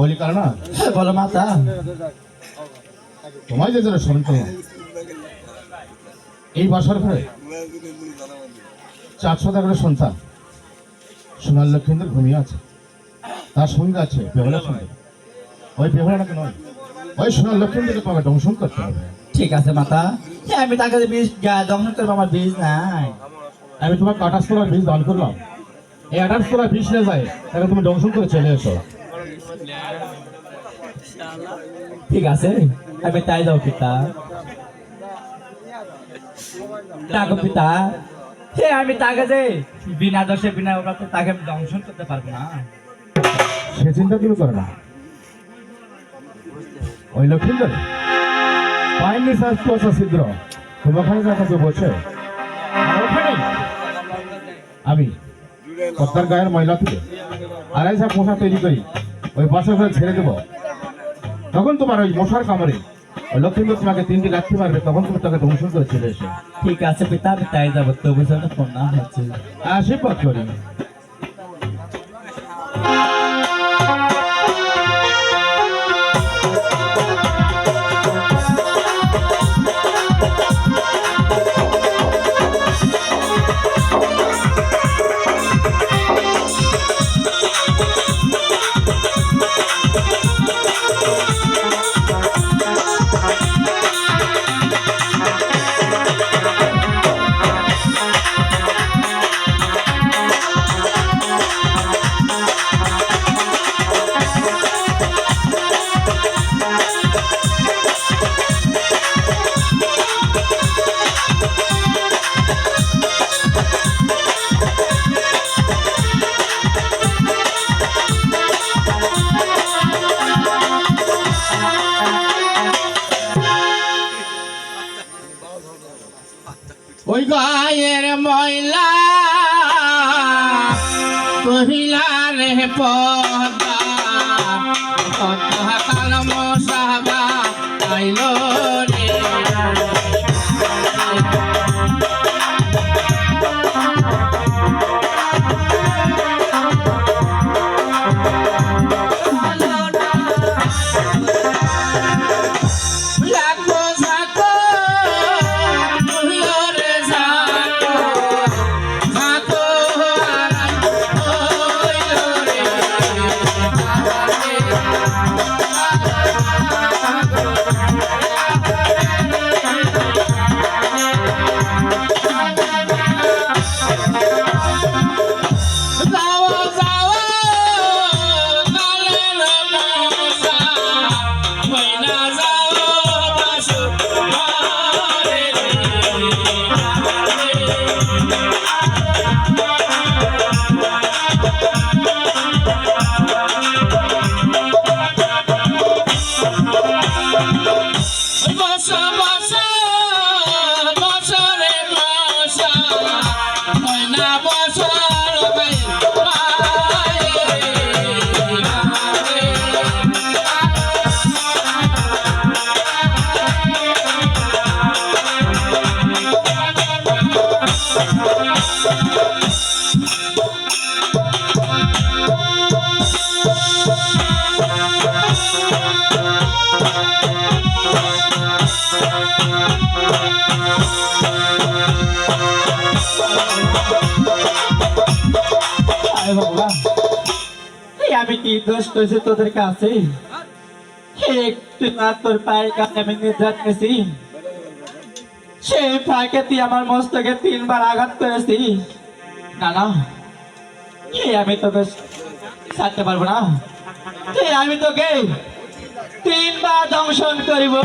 বলি কারণ বলো মাতা। তোমায় যে যেন শুনতো এই বাসার ঘরে 400 সন্তান সোনার লক্ষ্মীদের ঘুমিয়ে আছে, তার সঙ্গে আছে বেহলা সঙ্গে। ওই বেহলাটাকে নয়, ওই সোনার লক্ষ্মীদেরকে তোমাকে দংশন করতে হবে। ঠিক আছে মাতা, আমি তাকে বীজ দংশন করবো, আমার বীজ নাই। আমি তোমার 28 তোলার বীজ দান করলাম, এই 28 তোলার বীজ নিয়ে যায় তাকে তুমি দংশন করে চলে এসো। ঠিক আছে, আমি তাই যাও পিতা। ডাকো পিতা। আমি তাকে যে বিনা দোষে বিনা অপরাধে তাকে আমি দংশন করতে পারবো না। সে চিন্তা তুমি করো না। ওই লক্ষ্মীদের পায়ের নিচে ছিদ্র, তুমি ওখানে যাকে বসে ওখানে আমি কর্তার গায়ের ময়লা থেকে 2.5 পোশাক তৈরি করি, ওই বাসা করে ছেড়ে দেবো। তখন তোমার ওই মশার কামড়ে ওই লক্ষ্মীদের তোমাকে 3টি লাথি মারবে, তখন তুমি তাকে দংশন করে চলে এসো। ঠিক আছে পিতা, আমি তাই যাবো। তবু ফোন না হচ্ছে, আশীর্বাদ করি। ওই গায়ের ময়লা কহিলা রে পদা, কত হাতাল মশাবা আইলো রে। আমি কি দোষ করেছি তোদের কাছে? একটু না তোর পায়ের কাছে আমি নির্যাত করেছি, সেই ফাঁকে তুই আমার মস্তকে 3 বার আঘাত করেছি। না না, আমি তোকে ছাড়তে পারবো না। আমি তোকে 3 বার দংশন করিব।